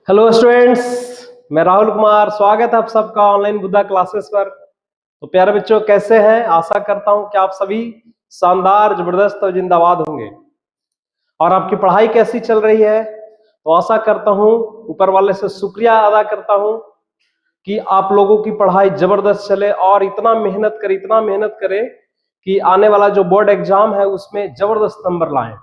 Hello students, मैं राहुल कुमार। स्वागत है आप सबका ऑनलाइन बुद्धा क्लासेस पर। तो प्यारे बच्चों, कैसे हैं? आशा करता हूं कि आप सभी शानदार, जबरदस्त और जिंदाबाद होंगे। और आपकी पढ़ाई कैसी चल रही है? तो आशा करता हूं, ऊपर वाले से शुक्रिया अदा करता हूं कि आप लोगों की पढ़ाई जबरदस्त चले और इतना मेहनत करें कि आने वाला जो बोर्ड एग्जाम है उसमें जबरदस्त नंबर लाएं।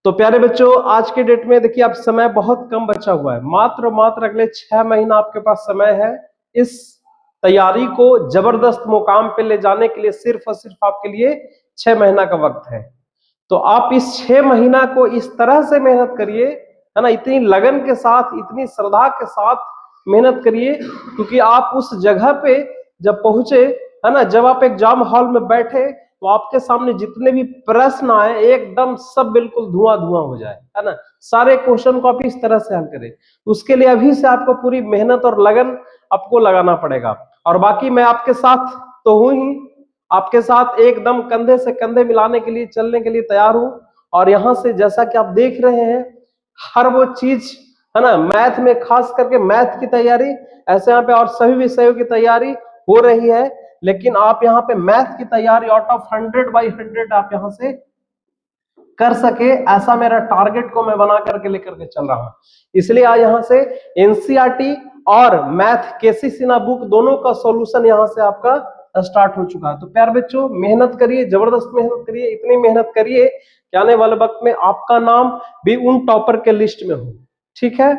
तो प्यारे बच्चों, आज के डेट में देखिए, अब समय बहुत कम बचा हुआ है। मात्र अगले 6 महीना आपके पास समय है इस तैयारी को जबरदस्त मुकाम पे ले जाने के लिए। सिर्फ और सिर्फ आपके लिए 6 महीना का वक्त है। तो आप इस 6 महीना को इस तरह से मेहनत करिए, है ना, इतनी लगन के साथ, इतनी श्रद्धा के साथ मेहनत करिए, क्योंकि आप उस जगह पे जब पहुंचे, है ना, जब आप एग्जाम हॉल में बैठे तो आपके सामने जितने भी प्रश्न आए एकदम सब बिल्कुल धुआं धुआं हो जाए, है ना। सारे क्वेश्चन को आप इस तरह से हल करें। उसके लिए अभी से आपको पूरी मेहनत और लगन आपको लगाना पड़ेगा। और बाकी मैं आपके साथ तो हूं ही, आपके साथ एकदम कंधे से कंधे मिलाने के लिए, चलने के लिए तैयार हूं। और यहां से जैसा कि आप देख रहे हैं, हर वो चीज, है ना, मैथ में खास करके मैथ की तैयारी, ऐसे यहाँ पे और सभी विषयों की तैयारी हो रही है। लेकिन आप यहाँ पे मैथ की तैयारी आउट ऑफ 100/100 आप यहाँ से कर सके, ऐसा मेरा टारगेट को मैं बना करके लेकर के चल रहा हूं। इसलिए आज यहाँ से एनसीईआरटी और मैथ केसी सिन्हा बुक दोनों का सॉल्यूशन यहाँ से आपका स्टार्ट हो चुका है। तो प्यार बच्चों, मेहनत करिए, जबरदस्त मेहनत करिए, इतनी मेहनत करिए कि आने वाले वक्त में आपका नाम भी उन टॉपर के लिस्ट में हो। ठीक है,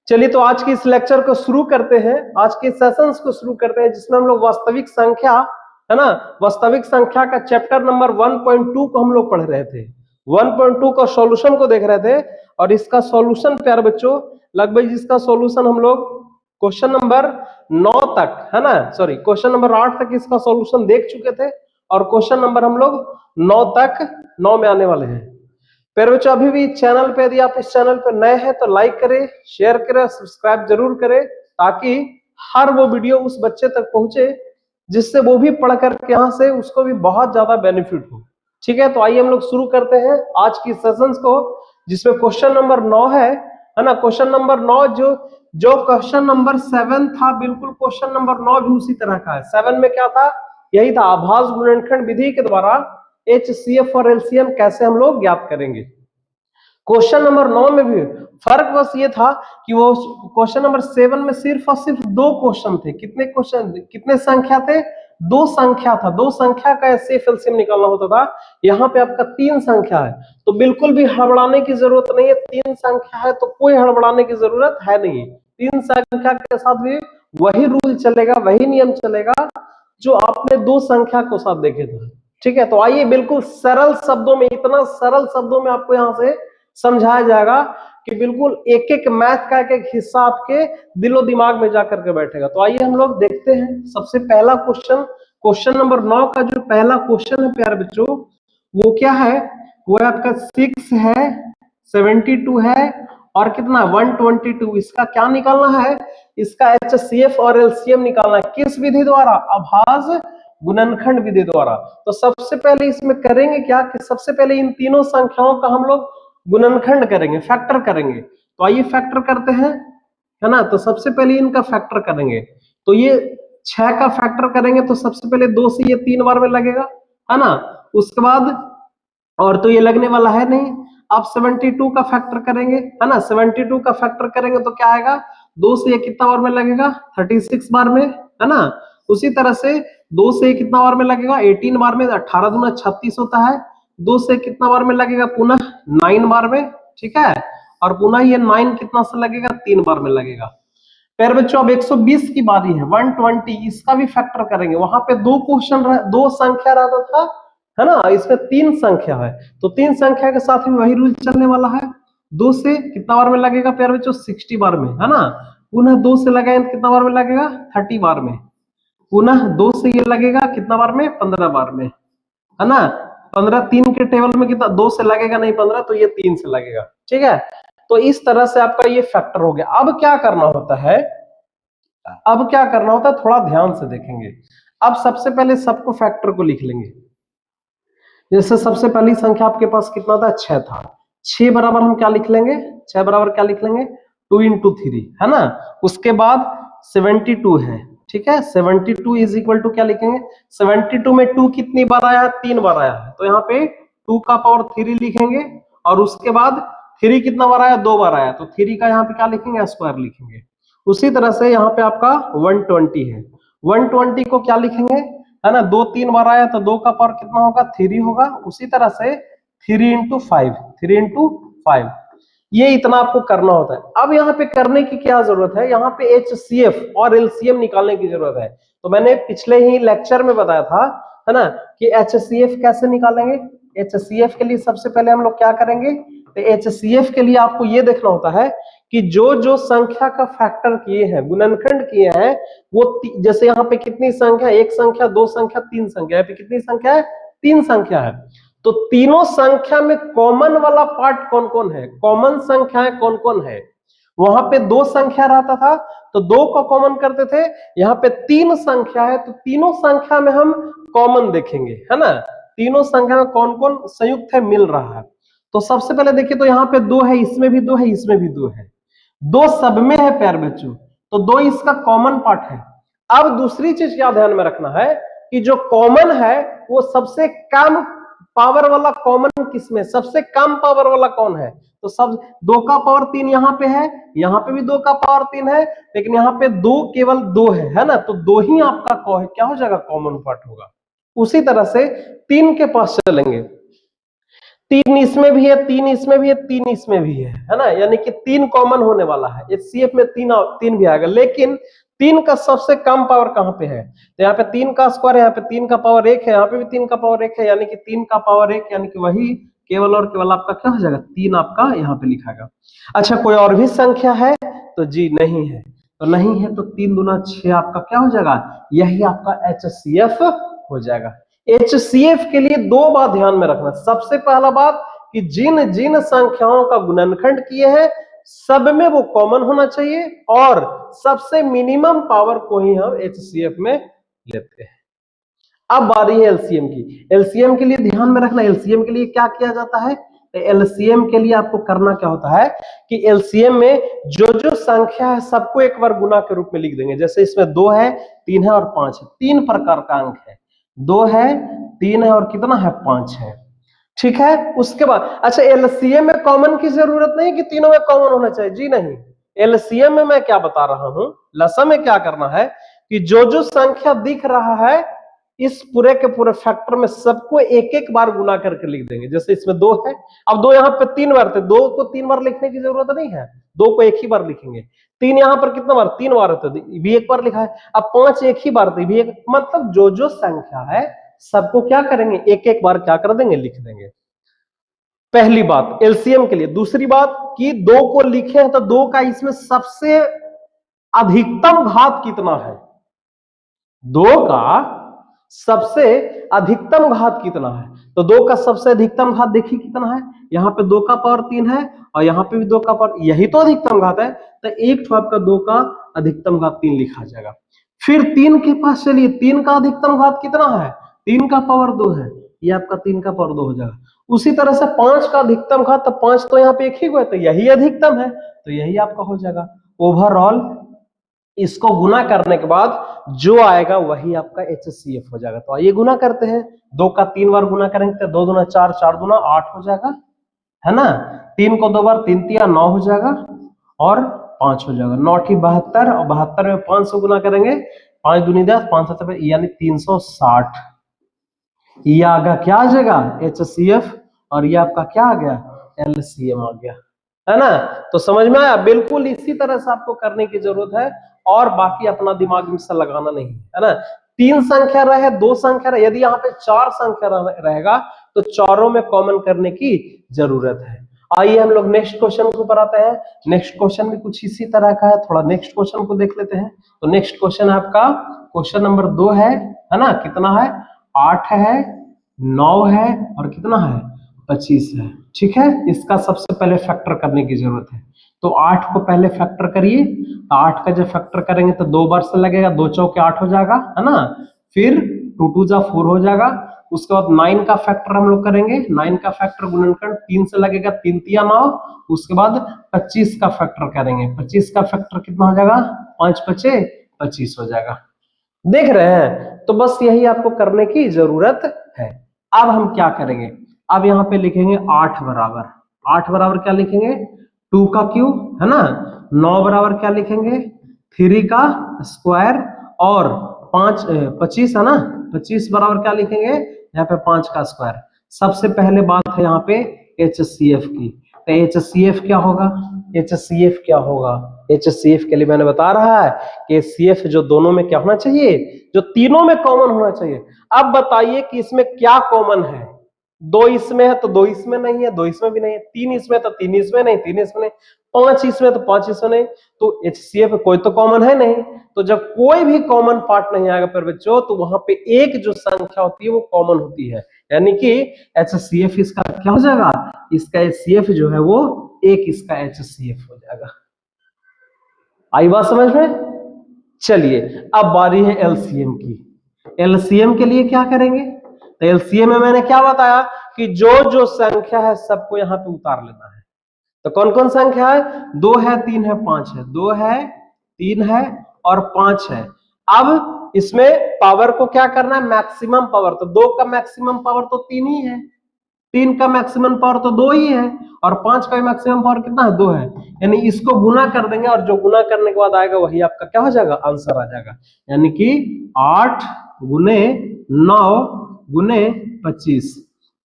चलिए तो आज की इस लेक्चर को शुरू करते हैं, आज के सेशंस को शुरू करते हैं, जिसमें हम लोग वास्तविक संख्या, है ना, वास्तविक संख्या का चैप्टर नंबर 1.2 को हम लोग पढ़ रहे थे। 1.2 का सॉल्यूशन को देख रहे थे। और इसका सॉल्यूशन प्यारे बच्चों, लगभग इसका सॉल्यूशन हम लोग क्वेश्चन नंबर 9 तक, है ना, सॉरी, क्वेश्चन नंबर 8 तक इसका सॉल्यूशन देख चुके थे। और क्वेश्चन नंबर हम लोग 9 में आने वाले हैं। प्यारे बच्चों, अभी भी चैनल पे, यदि आप इस चैनल पे नए हैं तो लाइक करें, शेयर करें, सब्सक्राइब जरूर करें, ताकि हर वो वीडियो उस बच्चे तक पहुंचे जिससे वो भी पढ़ करके यहाँ से उसको भी बहुत ज्यादा बेनिफिट हो। ठीक है, तो आइए हम लोग शुरू करते हैं आज की सेशंस को, जिसमें क्वेश्चन नंबर 9 है ना। क्वेश्चन नंबर 9 जो क्वेश्चन नंबर 7 था, बिल्कुल क्वेश्चन नंबर 9 भी उसी तरह का है। 7 में क्या था? यही था, आभास गुणनखंड विधि के द्वारा HCF और LCM कैसे हम लोग ज्ञात करेंगे। क्वेश्चन नंबर 9 में भी फर्क बस ये था कि वो क्वेश्चन नंबर 7 में सिर्फ और सिर्फ 2 क्वेश्चन थे। कितने क्वेश्चन, कितने संख्या थे? 2 संख्या था। 2 संख्या का HCF LCM निकालना होता था। यहाँ पे आपका 3 संख्या है, तो बिल्कुल भी हड़बड़ाने की जरूरत नहीं है। 3 संख्या है तो कोई हड़बड़ाने की जरूरत है नहीं। 3 संख्या के साथ भी वही रूल चलेगा, वही नियम चलेगा जो आपने 2 संख्या को साथ देखे थे। ठीक है, तो आइए बिल्कुल सरल शब्दों में, इतना सरल शब्दों में आपको यहाँ से समझाया जाएगा कि बिल्कुल एक एक मैथ का एक एक हिस्सा आपके दिलो दिमाग में जाकर के बैठेगा। तो आइए हम लोग देखते हैं सबसे पहला क्वेश्चन। क्वेश्चन नंबर 9 का जो पहला क्वेश्चन है प्यारे बच्चों, वो क्या है? वो आपका 6 है, 72 है और कितना 122। इसका क्या निकालना है? इसका HCF और LCM निकालना है। किस विधि द्वारा? आभास गुणनखंड विधि द्वारा। तो सबसे पहले इसमें करेंगे क्या कि सबसे पहले इन तीनों संख्याओं का हम लोग गुणनखंड करेंगे, फैक्टर करेंगे। तो आइए फैक्टर करते हैं, है ना। तो सबसे पहले इनका फैक्टर करेंगे। तो ये 6 का फैक्टर करेंगे तो सबसे पहले 2 से ये 3 बार में लगेगा, है ना। उसके बाद और तो ये लगने वाला है नहीं। आप 72 का फैक्टर करेंगे, है ना। 72 का फैक्टर करेंगे तो क्या आएगा? 2 से ये कितना बार में लगेगा? 36 बार में, है ना। उसी तरह से 2 से कितना बार में लगेगा? 18 बार में। 18 दूना 36 होता है। 2 से कितना बार में लगेगा? पुनः 9 बार में। ठीक है, और पुनः ये 9 कितना से लगेगा? 3 बार में लगेगा। फिर बच्चों अब 120 की बारी है। 120, इसका भी फैक्टर करेंगे। वहां पे 2 क्वेश्चन, 2 संख्या रहता था, है ना। इसमें 3 संख्या है, तो 3 संख्या के साथ भी वही रूल चलने वाला है। 2 से कितना बार में लगेगा प्यारे बच्चों? 60 बार में, है ना। पुनः 2 से लगाएंगे कितना बार में लगेगा? 30 बार में। पुनः 2 से ये लगेगा कितना बार में? 15 बार में, है ना। 15, 3 के टेबल में कितना? 2 से लगेगा नहीं 15, तो ये 3 से लगेगा। ठीक है, तो इस तरह से आपका ये फैक्टर हो गया। अब क्या करना होता है? अब क्या करना होता है, थोड़ा ध्यान से देखेंगे। अब सबसे पहले सबको फैक्टर को लिख लेंगे। जैसे सबसे पहली संख्या आपके पास कितना था? 6 था। 6 बराबर हम क्या लिख लेंगे? 6 बराबर क्या लिख लेंगे? 2 इंटू 3 है ना। उसके बाद 72 है, ठीक है। 72 इज इक्वल टू क्या लिखेंगे, 72 में 2 कितनी बार आया है, 3 बार आया है, तो यहाँ पे 2 का पावर 3 लिखेंगे। और उसके बाद 3 कितना बार आया, 2 बार आया, तो 3 का यहाँ पे क्या लिखेंगे, स्क्वायर लिखेंगे। उसी तरह से यहाँ पे आपका 120 है, 120 को क्या लिखेंगे, है ना, 2 3 बार आया तो 2 का पावर कितना होगा, 3 होगा। उसी तरह से 3 इंटू 5, 3 इंटू 5, ये इतना आपको करना होता है। अब यहाँ पे करने की क्या जरूरत है, यहाँ पे एचसीएफ और एलसीएम निकालने की जरूरत है। तो मैंने पिछले ही लेक्चर में बताया था, है ना, कि एचसीएफ कैसे निकालेंगे। एचसीएफ के लिए सबसे पहले हम लोग क्या करेंगे, तो एचसीएफ के लिए आपको ये देखना होता है कि जो जो संख्या का फैक्टर किए हैं, गुणनखंड किए हैं, वो जैसे यहाँ पे कितनी संख्या, 1 संख्या, 2 संख्या, 3 संख्या, यहाँ पे कितनी संख्या है, 3 संख्या है। तो तीनों संख्या में कॉमन वाला पार्ट कौन कौन है, कॉमन संख्याएं कौन कौन है। वहां पे 2 संख्या रहता था तो 2 को कॉमन करते थे, यहाँ पे 3 संख्या है तो तीनों संख्या में हम कॉमन देखेंगे, है ना, तीनों संख्या में कौन कौन संयुक्त है, मिल रहा है। तो सबसे पहले देखिए, तो यहाँ पे 2 है, इसमें भी 2 है, इसमें भी 2 है, 2 सब में है प्यारे बच्चों, तो 2 इसका कॉमन पार्ट है। अब दूसरी चीज क्या ध्यान में रखना है कि जो कॉमन है वो सबसे कम पावर वाला कॉमन किसमें, सबसे कम पावर वाला कौन है, तो सब 2 का पावर 3 यहाँ पे है, यहाँ पे भी 2 का पावर 3 है, लेकिन यहाँ पे 2 केवल 2 है ना, तो 2 ही आपका क्या हो जाएगा, कॉमन पार्ट होगा। उसी तरह से 3 के पास चलेंगे, 3 इसमें भी है, 3 इसमें भी है, 3 इसमें भी है ना, यानी कि 3 कॉमन होने वाला है। एचसीएफ में 3 भी आएगा, लेकिन 3 का सबसे कम पावर कहां पे है, तो यहाँ पे 3 का स्क्वायर है, यहाँ पे 3 का पावर 1 है, यहाँ पे भी 3 का पावर 1 है, यानी कि 3 का पावर 1, यानी कि वही केवल और केवल आपका क्या हो जाएगा, 3 आपका यहाँ पे लिखाएगा। अच्छा, कोई और भी संख्या है, तो जी नहीं है, तो नहीं है, तो 3 दूना 6 आपका क्या हो जाएगा, यही आपका एचसीएफ हो जाएगा। एचसीएफ के लिए 2 बात ध्यान में रखना। सबसे पहला बात कि जिन जिन संख्याओं का गुणनखंड किए हैं सब में वो कॉमन होना चाहिए, और सबसे मिनिमम पावर को ही हम एचसीएफ में लेते हैं। अब बारी है एलसीएम की। एलसीएम के लिए ध्यान में रखना, एलसीएम के लिए क्या किया जाता है, तो एलसीएम के लिए आपको करना क्या होता है कि एलसीएम में जो जो संख्या है सबको एक बार गुना के रूप में लिख देंगे। जैसे इसमें 2 है, 3 है और 5 है, 3 प्रकार का अंक है, 2 है, 3 है और कितना है, 5 है, ठीक है। उसके बाद अच्छा, एलसीएम में कॉमन की जरूरत नहीं कि तीनों में कॉमन होना चाहिए, जी नहीं। एलसीएम में मैं क्या बता रहा हूं, लसम में क्या करना है कि जो जो संख्या दिख रहा है इस पूरे के पूरे फैक्टर में सबको एक एक बार गुना करके लिख देंगे। जैसे इसमें 2 है, अब 2 यहाँ पे 3 बार थे, 2 को 3 बार लिखने की जरूरत नहीं है, 2 को एक ही बार लिखेंगे। 3 यहाँ पर कितना बार, 3 बार थे, भी एक बार लिखा है। अब 5 एक ही बार थे, भी एक, मतलब जो जो संख्या है सबको क्या करेंगे, एक एक बार क्या कर देंगे, लिख देंगे। पहली बात एलसीएम के लिए। दूसरी बात कि 2 को लिखे हैं तो 2 का इसमें सबसे अधिकतम घात कितना है, 2 का सबसे अधिकतम घात कितना है, तो 2 का सबसे अधिकतम घात देखिए कितना है, यहाँ पे 2 का पावर 3 है और यहाँ पे भी 2 का पावर, यही तो अधिकतम घात है, तो एक ठो आपका 2 का अधिकतम घात 3 लिखा जाएगा। फिर 3 के पास चलिए, 3 का अधिकतम घात कितना है, 3 का पावर 2 है, ये आपका 3 का पावर 2 हो जाएगा। उसी तरह से 5 का अधिकतम घात, तो 5 तो यहाँ पे एक ही हुआ है, तो यही अधिकतम है, तो यही आपका हो जाएगा। ओवरऑल इसको गुना करने के बाद जो आएगा वही आपका एचसीएफ हो जाएगा। तो आइए गुना करते हैं, 2 का 3 बार गुना करेंगे तो 2 दूना 4, 4 दूना 8 हो जाएगा, है ना। 3 को 2 बार, 3 तिया 9 हो जाएगा और 5 हो जाएगा, 9 ठी 72 और 72 में 500 गुना करेंगे, 5 दूनी 10, 5 7 यानी 360। ये आगा क्या आ जाएगा, एचसीएफ, और ये आपका क्या आ गया, एलसीएम आ गया, है ना। तो समझ में आया, बिल्कुल इसी तरह से आपको करने की जरूरत है, और बाकी अपना दिमाग में से लगाना नहीं है ना। 3 संख्या रहे, 2 संख्या रहे, यदि यहाँ पे 4 संख्या रहेगा तो चारों में कॉमन करने की जरूरत है। आइए हम लोग नेक्स्ट क्वेश्चन के ऊपर आते हैं। नेक्स्ट क्वेश्चन भी कुछ इसी तरह का है, थोड़ा नेक्स्ट क्वेश्चन को देख लेते हैं। तो नेक्स्ट क्वेश्चन आपका क्वेश्चन नंबर 2 है ना, कितना है, 8 है, 9 है और कितना है, 25 है, ठीक है। इसका सबसे पहले फैक्टर करने की जरूरत है, तो 8 को पहले फैक्टर करिए। 8 का जब फैक्टर करेंगे तो 2 बार से लगेगा, 2 चौके 8 हो जाएगा, है ना। फिर 2 2 जा 4 हो जाएगा, उसके बाद 9 का फैक्टर हम लोग करेंगे, 9 का फैक्टर गुणनखंड 3 से लगेगा, 3 तिया 9, उसके बाद 25 का फैक्टर करेंगे, 25 का फैक्टर कितना हो जाएगा, 5 पचे 25 हो जाएगा। देख रहे हैं, तो बस यही आपको करने की जरूरत है। अब हम क्या करेंगे, अब यहाँ पे लिखेंगे 8 बराबर, 8 बराबर क्या लिखेंगे, 2 का क्यूब है ना, 9 बराबर क्या लिखेंगे, 3 का स्क्वायर, और 25 है ना, 25 बराबर क्या लिखेंगे, यहाँ पे 5 का स्क्वायर। सबसे पहले बात है यहाँ पे HCF की, तो HCF क्या होगा, HCF क्या होगा, HCF के लिए मैंने बता रहा है कि HCF जो दोनों में क्या होना चाहिए, जो तीनों में कॉमन होना चाहिए। अब बताइए कि इसमें क्या कॉमन है, 2 इसमें है तो 2 इसमें नहीं है, 2 इसमें भी नहीं है, 3 इसमें तो 3 इसमें नहीं, 3 इसमें नहीं, 5 इसमें तो 5 इसमें नहीं, तो HCF कोई तो कॉमन है नहीं। तो जब कोई भी कॉमन पार्ट नहीं आएगा पर बच्चों, तो वहां पे एक जो संख्या होती है वो कॉमन होती है, यानी कि HCF इसका क्या हो जाएगा, इसका HCF जो है वो एक इसका HCF हो जाएगा। आई बात समझ में। चलिए अब बारी है LCM की। LCM के लिए क्या करेंगे, तो LCM में मैंने क्या बताया कि जो जो संख्या है सबको यहाँ पे उतार लेना है। तो कौन कौन संख्या है, 2 है, 3 है, 5 है, 2 है, 3 है और 5 है। अब इसमें पावर को क्या करना है, मैक्सिमम पावर, तो 2 का मैक्सिमम पावर तो 3 ही है, 3 का मैक्सिमम पावर तो 2 ही है, और 5 का मैक्सिमम पावर कितना है, 2 है। यानी इसको गुना कर देंगे और जो गुना करने के बाद आएगा वही आपका क्या हो जाएगा, आंसर आ जाएगा। यानी कि 8 गुने 9 गुने 25,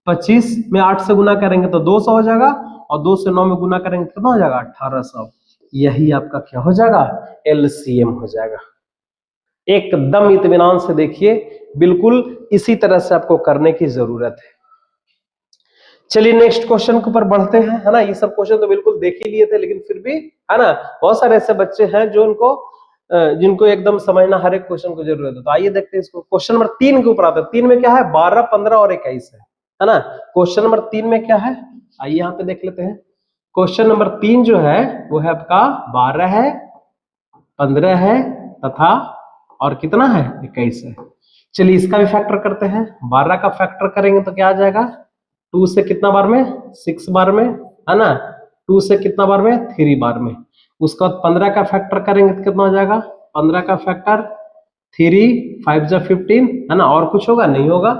25 में 8 से गुना करेंगे तो 200 हो जाएगा, और 2 से 9 में गुना करेंगे कितना हो जाएगा, 1800। यही आपका क्या हो जाएगा, LCM हो जाएगा। एकदम इत्मीनान से देखिए, बिल्कुल इसी तरह से आपको करने की जरूरत है। चलिए नेक्स्ट क्वेश्चन के ऊपर बढ़ते हैं, है ना। ये सब क्वेश्चन तो बिल्कुल देख ही लिए थे, लेकिन फिर भी है ना, बहुत सारे ऐसे बच्चे हैं जो जिनको एकदम समझना हर एक क्वेश्चन को जरूरत है। तो आइए देखते हैं इसको। क्वेश्चन नंबर 3 के ऊपर आते हैं। 3 में क्या है, 12, 15 और 21 है ना। क्वेश्चन नंबर 3 में क्या है, आइए यहाँ पे देख लेते हैं। क्वेश्चन नंबर 3 जो है वो है आपका 12 है, 15 है तथा और कितना है, 21 है। चलिए इसका भी फैक्टर करते हैं। 12 का फैक्टर करेंगे तो क्या आ जाएगा, 2 से कितना बार में, 6 बार में, है ना, 2 से कितना बार में, 3 बार में। उसके बाद 15 का फैक्टर करेंगे तो कितना हो जाएगा, 15 का फैक्टर 3 5 जा 15, है ना, और कुछ होगा नहीं होगा।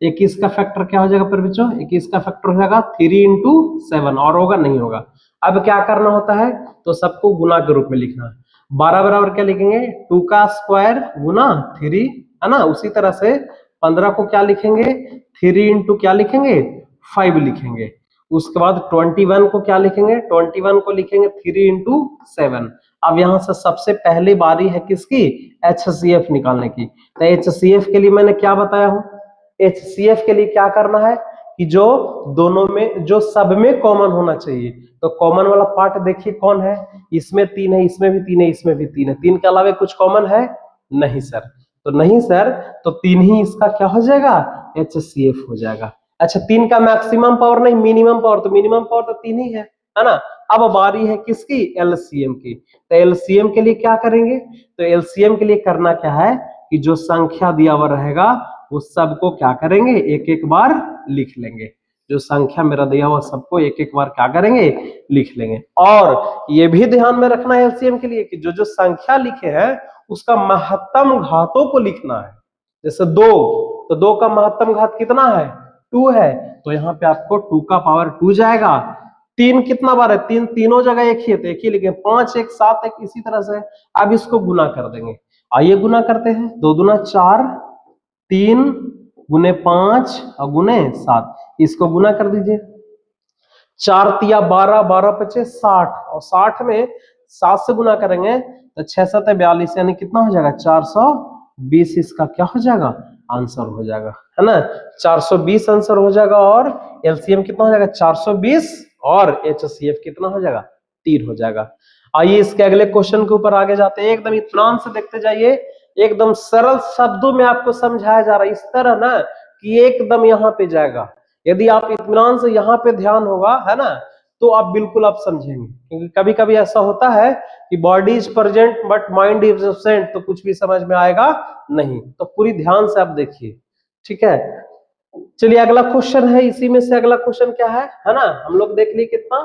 21 का फैक्टर क्या हो जाएगा पर बच्चों, 21 का फैक्टर हो जाएगा 3 into 7, और होगा नहीं होगा। अब क्या करना होता है, तो सबको गुना के रूप में लिखना है। 12 बराबर क्या लिखेंगे, 2 का स्क्वायर गुना 3, है ना। उसी तरह से 15 को क्या लिखेंगे, 3 into क्या लिखेंगे, 5 लिखेंगे। उसके बाद 21 को क्या लिखेंगे, 21 को लिखेंगे 3 into 7। अब यहां से सबसे पहली बारी है किसकी, HCF निकालने की। तो HCF के लिए मैंने क्या बताया हूं, HCF के लिए क्या करना है कि जो दोनों में, जो सब में कॉमन होना चाहिए। तो कॉमन वाला पार्ट देखिए कौन है, इसमें 3 है, इसमें भी 3 है, इसमें भी 3 है। 3 के अलावा कुछ कॉमन है नहीं सर, तो नहीं सर, तो 3 ही इसका क्या हो जाएगा, HCF हो जाएगा। अच्छा 3 का मैक्सिमम पावर नहीं, मिनिमम पावर, तो मिनिमम पावर तो 3 ही है ना। अब बारी है किसकी, LCM की। तो LCM के लिए क्या करेंगे, तो LCM के लिए करना क्या है कि जो संख्या दिया हुआ रहेगा वो सबको क्या करेंगे, एक एक बार लिख लेंगे। जो संख्या मेरा दिया हुआ सबको एक एक बार क्या करेंगे, लिख लेंगे। और ये भी ध्यान में रखना है LCM के लिए कि जो जो संख्या लिखे हैं उसका महत्तम घातों को लिखना है। जैसे 2, तो 2 का महत्तम घात कितना है, 2 है, तो यहाँ पे आपको 2 का पावर 2 जाएगा। 3 कितना बार है, 3 तीनों जगह एक ही है, तो एक ही लिखे। 5 1 7 1, इसी तरह से अब इसको गुना कर देंगे। आइए गुना करते हैं। 2 दूना 4, 3 गुने 5 और गुने 7, इसको गुना कर दीजिए। 4 तिया 12, 12 पचे 60, और 60 में 7 से गुना करेंगे तो 6 7 42, यानी कितना हो जाएगा, 420 इसका क्या हो जाएगा, आंसर हो जाएगा, है ना। 420 आंसर हो जाएगा, और LCM कितना हो जाएगा, 420, और HCF कितना हो जाएगा, 3 हो जाएगा। आइए इसके अगले क्वेश्चन के ऊपर आगे जाते हैं। एकदम इत्मीनान से देखते जाइए, एकदम सरल शब्दों में आपको समझाया जा रहा है, इस तरह ना कि एकदम यहाँ पे जाएगा। यदि आप इत्मीनान से यहाँ पे ध्यान होगा, है ना, तो आप बिल्कुल आप समझेंगे। क्योंकि कभी कभी ऐसा होता है कि body is present but mind is absent, तो कुछ भी समझ में आएगा नहीं। तो पूरी ध्यान से आप देखिए, ठीक है। चलिए अगला क्वेश्चन है, इसी में से अगला क्वेश्चन क्या है ना, हम लोग देख लिए कितना,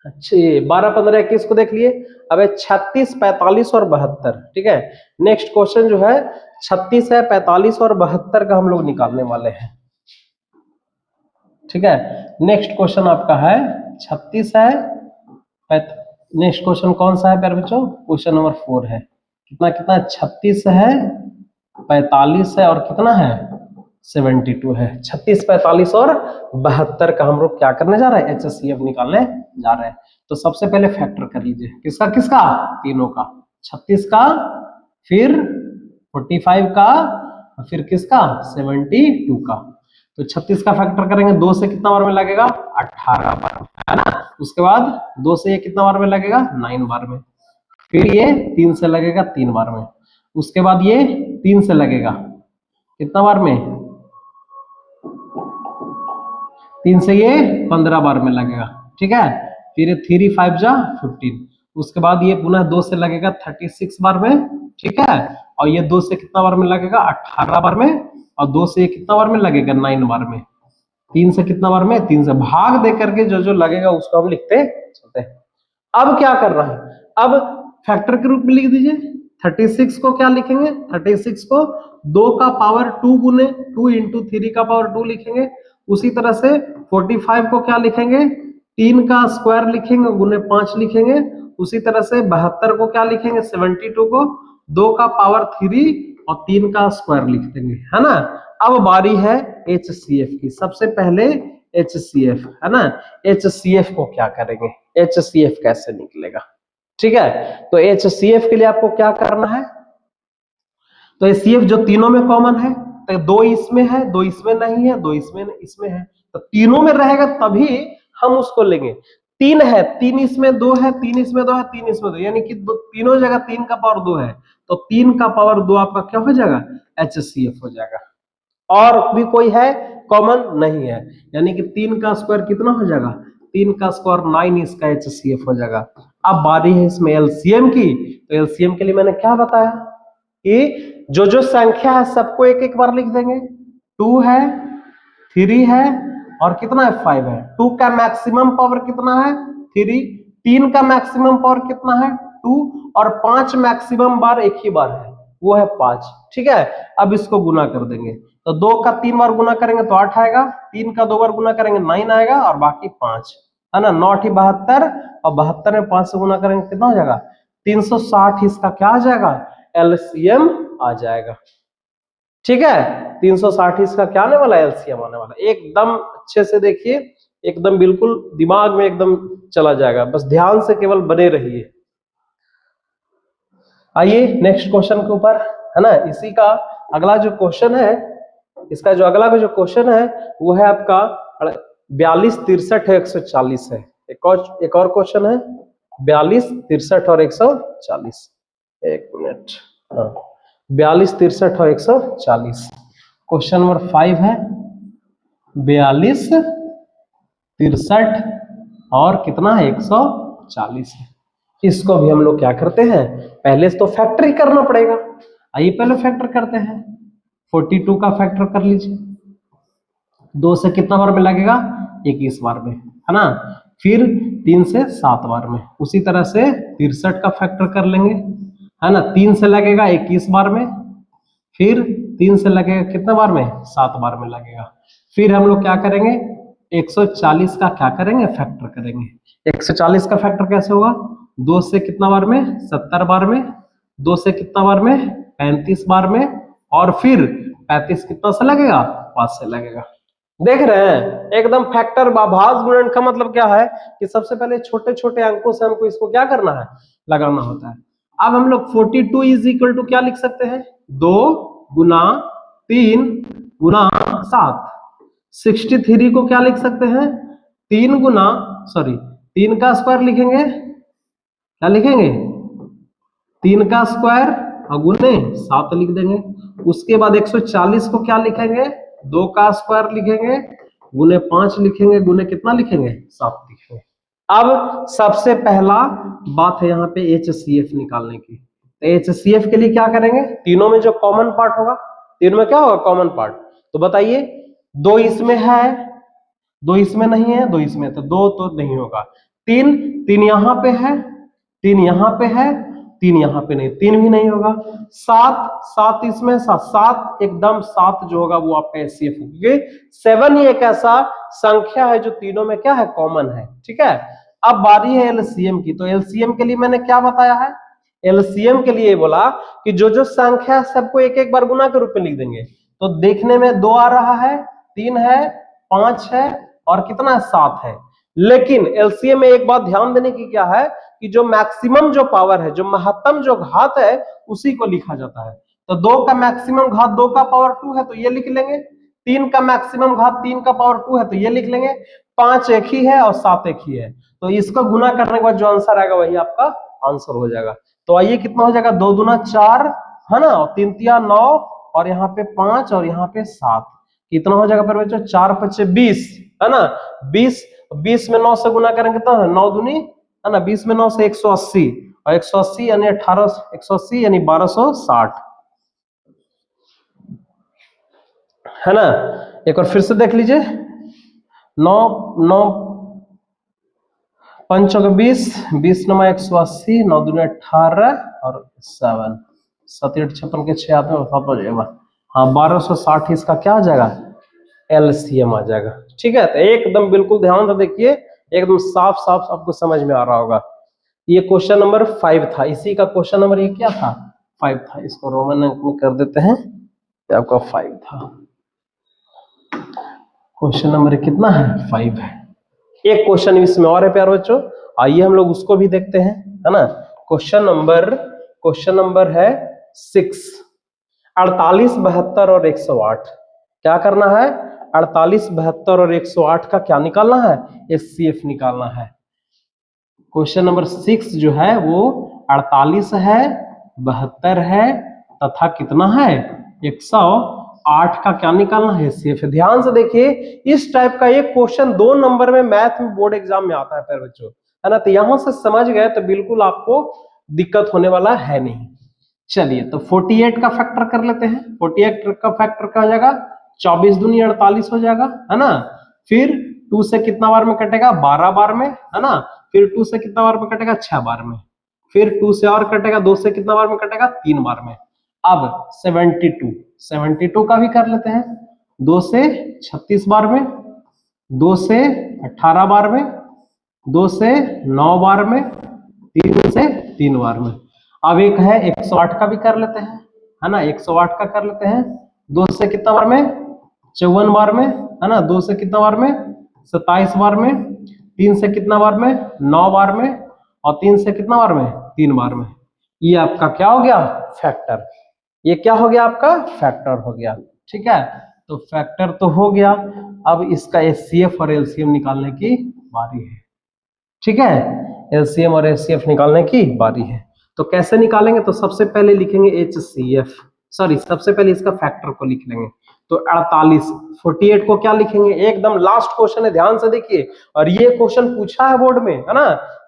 अच्छा 12 15 21 को देख लिए। अब है 36 45 और 72, ठीक है। नेक्स्ट क्वेश्चन जो है 36 है, 45 और 72 का हम लोग निकालने वाले हैं, ठीक है। नेक्स्ट क्वेश्चन आपका है 36 है, नेक्स्ट क्वेश्चन कौन सा है प्यारे बच्चों, क्वेश्चन नंबर 4 है। कितना कितना 36 है, 45 है और कितना है 72 है। 36 45 और 72 का हम लोग क्या करने जा रहे हैं, HCF निकालने जा रहे हैं। तो सबसे पहले फैक्टर कर लीजिए, किसका किसका, तीनों का, 36 का, फिर 45 का, फिर किसका 72 का। तो 36 का फैक्टर करेंगे, 2 से कितना बार में लगेगा, 18 बार में, है ना। उसके बाद 2 से ये कितना बार में लगेगा, 9 बार में। फिर ये 3 से लगेगा 3 बार में। उसके बाद ये 3 से लगेगा कितना बार में, 3 से ये 15 बार में लगेगा, ठीक है। फिर 3 5 जा 15। उसके बाद ये पुनः 2 से लगेगा 36 बार में, ठीक है। और ये 2 से कितना बार में लगेगा, 18 बार में। और 2 से ये कितना बार में लगेगा, 9 बार में। 3 से कितना बार में, 3 से भाग दे करके जो जो लगेगा उसको हम लिखते चलते हैं। अब क्या कर रहा है, अब फैक्टर के रूप में लिख दीजिए। 36 को क्या लिखेंगे, 36 को 2 का पावर 2 गुने 2 इंटू 3 का पावर 2 लिखेंगे। उसी तरह से 45 को क्या लिखेंगे, 3 का स्क्वायर लिखेंगे गुने 5 लिखेंगे। उसी तरह से 72 को क्या लिखेंगे, 72 को 2 का पावर 3 और 3 का स्क्वायर लिख देंगे, है ना। अब बारी है HCF की। सबसे पहले HCF, है ना। HCF को क्या करेंगे, HCF कैसे निकलेगा, ठीक है। तो HCF के लिए आपको क्या करना है, तो HCF जो तीनों में कॉमन है, तो 2 इसमें है, 2 इसमें नहीं है, 2 इसमें है, तो तीनों में रहेगा तभी हम उसको लेंगे। 3 है, 3 इसमें 2 है, 3 इसमें 2 है, 3 इसमें 2, यानी कि तीनों जगह 3 का पावर 2 है, तो 3 का पावर 2 आपका क्या हो जाएगा, HCF हो जाएगा। और भी कोई है कॉमन नहीं है, यानी कि 3 का स्क्वायर कितना हो जाएगा, 3 का स्क्वायर 9, इसका HCF हो जाएगा। अब बारी है इसमें LCM की। तो LCM के लिए मैंने क्या बताया कि जो जो संख्या है सबको एक एक बार लिख देंगे। 2 है, 3 है और कितना है 5 है। 2 का मैक्सिमम पावर कितना है 3, 3 का मैक्सिमम पावर कितना है 2 और 5 मैक्सिमम बार एक ही बार है, वो है 5, ठीक है। अब इसको गुना कर देंगे, तो 2 का 3 बार गुना करेंगे तो 8 आएगा, 3 का 2 बार गुना करेंगे 9 आएगा और बाकी 5, है ना। 9 ही 72 और 72 में 5 से गुना करेंगे कितना हो जाएगा, 360 इसका क्या आ जाएगा, LCM आ जाएगा, ठीक है। 360 इसका क्या आने वाला है, LCM आने वाला। एकदम अच्छे से देखिए, एकदम बिल्कुल दिमाग में एकदम चला जाएगा, बस ध्यान से केवल बने रहिए। आइए नेक्स्ट क्वेश्चन के ऊपर, है ना। इसी का अगला जो क्वेश्चन है, इसका जो अगला जो क्वेश्चन है वो है आपका 42 63 140 है। एक और क्वेश्चन है 42 63 और 140। एक मिनट, हाँ 42 63 और 140। क्वेश्चन नंबर 5 है 42 63 और कितना है 140 है। इसको भी हम लोग क्या करते हैं, पहले तो फैक्टर ही करना पड़ेगा। आइए पहले फैक्टर करते हैं। 42 का फैक्टर कर लीजिए, 2 से कितना बार में लगेगा 21 बार में, है ना। फिर 3 से 7 बार में। उसी तरह से 63 का फैक्टर कर लेंगे, है ना। 3 से लगेगा 21 बार में, फिर 3 से लगेगा कितना बार में 7 बार में लगेगा। फिर हम लोग क्या करेंगे 140 का क्या करेंगे फैक्टर करेंगे। 140 का फैक्टर कैसे होगा, 2 से कितना बार में 70 बार में, 2 से कितना बार में 35 बार में, और फिर 35 कितना से लगेगा 5 से लगेगा। देख रहे हैं एकदम फैक्टर भाज्य गुणन का मतलब क्या है कि सबसे पहले छोटे छोटे अंकों से हमको इसको क्या करना है, लगाना होता है। अब हम लोग 42 इज इक्वल टू क्या लिख सकते हैं, 2 गुना 3 गुना 7। 63 को क्या लिख सकते हैं, 3 गुना 3 का स्क्वायर लिखेंगे, क्या लिखेंगे 3 का स्क्वायर और गुने 7 लिख देंगे। उसके बाद 140 को क्या लिखेंगे, 2 का स्क्वायर लिखेंगे गुने 5 लिखेंगे गुने कितना लिखेंगे 7 लिखेंगे। अब सबसे पहला बात है यहाँ पे HCF निकालने की। तो HCF के लिए क्या करेंगे, तीनों में जो कॉमन पार्ट होगा, तीनों में क्या होगा कॉमन पार्ट, तो बताइए दो इसमें है, दो इसमें नहीं है, दो इसमें, तो दो तो नहीं होगा। तीन, तीन यहां पे है, तीन यहां पे है, तीन यहां पे नहीं, तीन भी नहीं होगा। सात, सात इसमें, सात, सात एकदम सात जो होगा वो आपका एचसीएफ होगा। सेवन ही एक ऐसा संख्या है जो तीनों में क्या है, कॉमन है। ठीक है, अब बारी है एलसीएम की। तो एलसीएम के लिए मैंने क्या बताया है, एलसीएम के लिए बोला कि जो जो संख्या है सबको एक एक बार गुना के रूप में लिख देंगे। तो देखने में दो आ रहा है, तीन है, पांच है और कितना है, सात है। लेकिन एलसीएम में एक बात ध्यान देने की क्या है कि जो मैक्सिमम जो पावर है, जो महत्तम जो घात है, उसी को लिखा जाता है। तो दो का मैक्सिमम घात दो का पावर टू है तो ये लिख लेंगे, तीन का मैक्सिमम घात तीन का पावर टू है तो ये लिख लेंगे, पांच एक ही है और सात एक ही है। तो इसको गुना करने के बाद जो आंसर आएगा वही आपका आंसर हो जाएगा। तो आइए कितना हो जाएगा, दो दूना चार है ना, और तीन तिया नौ और यहाँ पे पांच और यहाँ पे सात, कितना हो जाएगा फिर बच्चों, चार पच्चे 20 है ना, 20, 20 में 9 से गुना करेंगे तो नौ दूनी है ना, 20 में 9 से 180 और 180 यानी 18, 180 यानी 1260 है ना। एक और फिर से देख लीजिए, 9 9 5 20, 20 9 180, 9 दूनी 18 और 7, 7 8 56 के 6 आते हैं, सात हो जाएगा। हाँ 1260 इसका क्या आ जाएगा, एलसीएम आ जाएगा। ठीक है, तो एकदम बिल्कुल ध्यान से देखिए, एकदम साफ साफ आपको समझ में आ रहा होगा। ये क्वेश्चन नंबर 5 था, इसी का क्वेश्चन नंबर ये क्या था, 5 था। इसको रोमन अंक में कर देते हैं, ये आपका 5 था। क्वेश्चन नंबर कितना है, 5 है। एक क्वेश्चन इसमें और है प्यारे बच्चों, आइए हम लोग उसको भी देखते हैं, है ना। क्वेश्चन नंबर है 6, 48, 72 और 108 क्या करना है, 48, 72 और 108 का क्या निकालना है, एचसीएफ निकालना है। क्वेश्चन नंबर 6 जो है वो 48 है, 72 है तथा कितना है, 108 का क्या निकालना है, एचसीएफ। ध्यान से देखिए, इस टाइप का एक क्वेश्चन 2 नंबर में मैथ में बोर्ड एग्जाम में आता है प्यारे बच्चों, है ना। तो यहां से समझ गए तो बिल्कुल आपको दिक्कत होने वाला है नहीं। चलिए तो 48 का फैक्टर कर लेते हैं। 48 का फैक्टर क्या हो जाएगा, 24 दूनी 48 हो जाएगा, है ना। फिर 2 से कितना बार में कटेगा, 12 बार में, है ना। फिर 2 से कितना बार में कटेगा, 6 बार में। फिर 2 से और कटेगा, 2 से कितना बार में कटेगा, 3 बार में। अब 72 का भी कर लेते हैं, 2 से 36 बार में, 2 से 18 बार में, 2 से 9 बार में, 3 से 3 बार में। अब एक है 108 का भी कर लेते हैं, है ना। 108 का कर लेते हैं, 2 से कितना बार में, 54 बार में, है ना। 2 से कितना बार में, 27 बार में। 3 से कितना बार में, 9 बार में। और 3 से कितना बार में, 3 बार में। ये आपका क्या हो गया, फैक्टर। ये क्या हो गया, आपका फैक्टर हो गया। ठीक है, तो फैक्टर तो हो गया। अब इसका एचसीएफ और एलसीएम निकालने की बारी है। ठीक है, एलसीएम और एचसीएफ निकालने की बारी है। तो कैसे निकालेंगे, तो सबसे पहले लिखेंगे एचसीएफ, सॉरी सबसे पहले इसका फैक्टर को लिख लेंगे। तो 48, 48 को क्या लिखेंगे, एकदम लास्ट क्वेश्चन है, ध्यान से देखिए। और ये क्वेश्चन पूछा है बोर्ड में, है ना।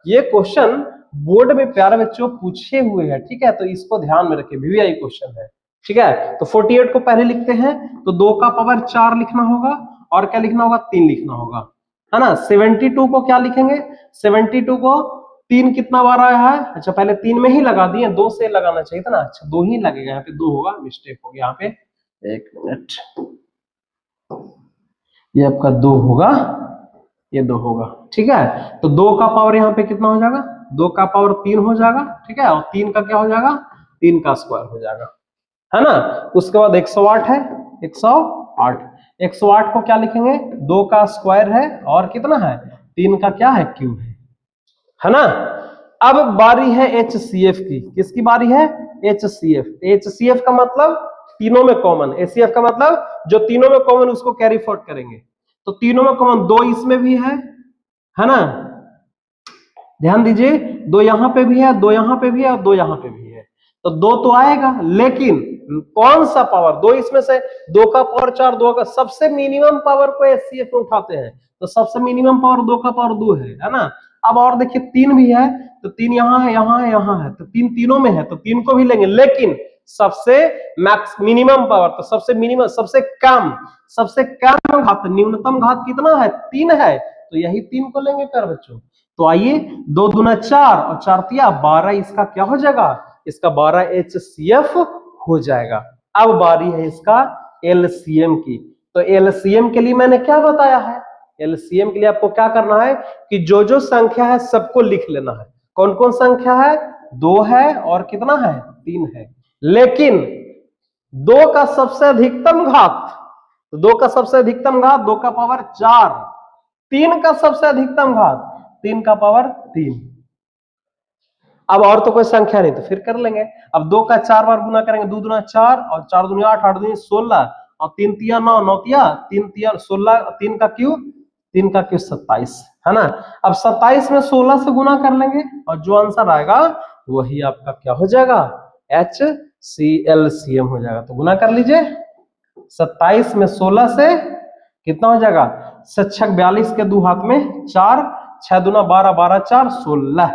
ये क्वेश्चन बोर्ड में प्यारे बच्चों पूछे हुए हैं। ठीक है, तो इसको ध्यान में रखिए, वीवीआई क्वेश्चन है। ठीक है, तो 48 को पहले लिखते हैं, तो 2 का पावर 4 लिखना होगा और क्या लिखना होगा, 3 लिखना होगा, है ना। 72 को क्या लिखेंगे, 72 को 3 कितना बार आया है, अच्छा पहले 3 में ही लगा दिए, 2 से लगाना चाहिए था ना, अच्छा 2 ही लगेगा, यहाँ पे 2 होगा, मिस्टेक हो गया यहाँ पे, एक मिनट, ये आपका 2 होगा, ये 2 होगा। ठीक है, तो 2 का पावर यहाँ पे कितना हो जाएगा, 2 का पावर 3 हो जाएगा। ठीक है, और 3 का क्या हो जाएगा, 3 का स्क्वायर हो जाएगा, है ना। उसके बाद 108 है, 108, 108 को क्या लिखेंगे, 2 का स्क्वायर है और कितना है, 3 का क्या है, क्यूब है ना। अब बारी है एचसीएफ की, किसकी बारी है, एचसीएफ। एचसीएफ का मतलब तीनों में कॉमन, एचसीएफ का मतलब जो तीनों में कॉमन उसको कैरी फॉरवर्ड करेंगे। तो तीनों में कॉमन 2 इसमें भी है ना। ध्यान दीजिए, 2 यहां पे भी है, 2 यहां पे भी है और 2 यहां पे भी है। तो 2 तो आएगा, लेकिन कौन सा पावर, 2 इसमें से, 2 का पावर 4, 2 का सबसे मिनिमम पावर को एचसीएफ में उठाते हैं। तो सबसे मिनिमम पावर 2 का पावर 2 है ना। अब और देखिए 3 भी है, तो 3 यहाँ है, यहाँ है, यहाँ है, तो 3 तीनों में है, तो 3 को भी लेंगे। लेकिन सबसे मैक्स मिनिमम पावर, तो सबसे मिनिमम सबसे कम घात, न्यूनतम घात कितना है 3 है, तो यही 3 को लेंगे प्यारे बच्चों। तो आइए 2 दूना 4 और 4 तिया 12, इसका क्या हो जाएगा, इसका 12 HCF हो जाएगा। अब बारी है इसका LCM की। तो LCM के लिए मैंने क्या बताया है, LCM के लिए आपको क्या करना है कि जो जो संख्या है सबको लिख लेना है। कौन कौन संख्या है, 2 है और कितना है 3 है, लेकिन 2 का सबसे अधिकतम घात, तो 2 का सबसे अधिकतम घात 2 का पावर 4, 3 का सबसे अधिकतम घात 3 का पावर 3। अब और तो कोई संख्या नहीं, तो फिर कर लेंगे। अब 2 का 4 बार गुना करेंगे, 2 दूना 4 और 4 दूनी 8, 8 दूनी 16 और 3 तिया 9, 9 तिया 3 तिया 16, 3 का क्यू 27 है ना। अब 27 में 16 से गुना कर लेंगे और जो आंसर आएगा वही आपका क्या हो जाएगा, HCLCM हो जाएगा। तो गुना कर लीजिए, 27 में 16 से कितना हो जाएगा, 6 42 के 2 हाथ में 4, 6 दूना 12, 12 4 16,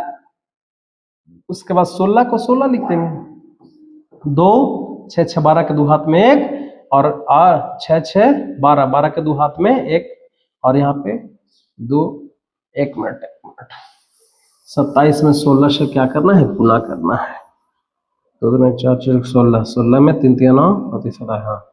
उसके बाद 16 को 16 लिख देंगे, 2 6 6 12 के 2 हाथ में 1 और 6 6 12 12 के 2 हाथ में 1 और यहाँ पे 2, 1 मिनट 27 में 16 से क्या करना है, गुना करना है। 2 दूना 4 4 16, 16 में 3 3 9 और 3 7, हाँ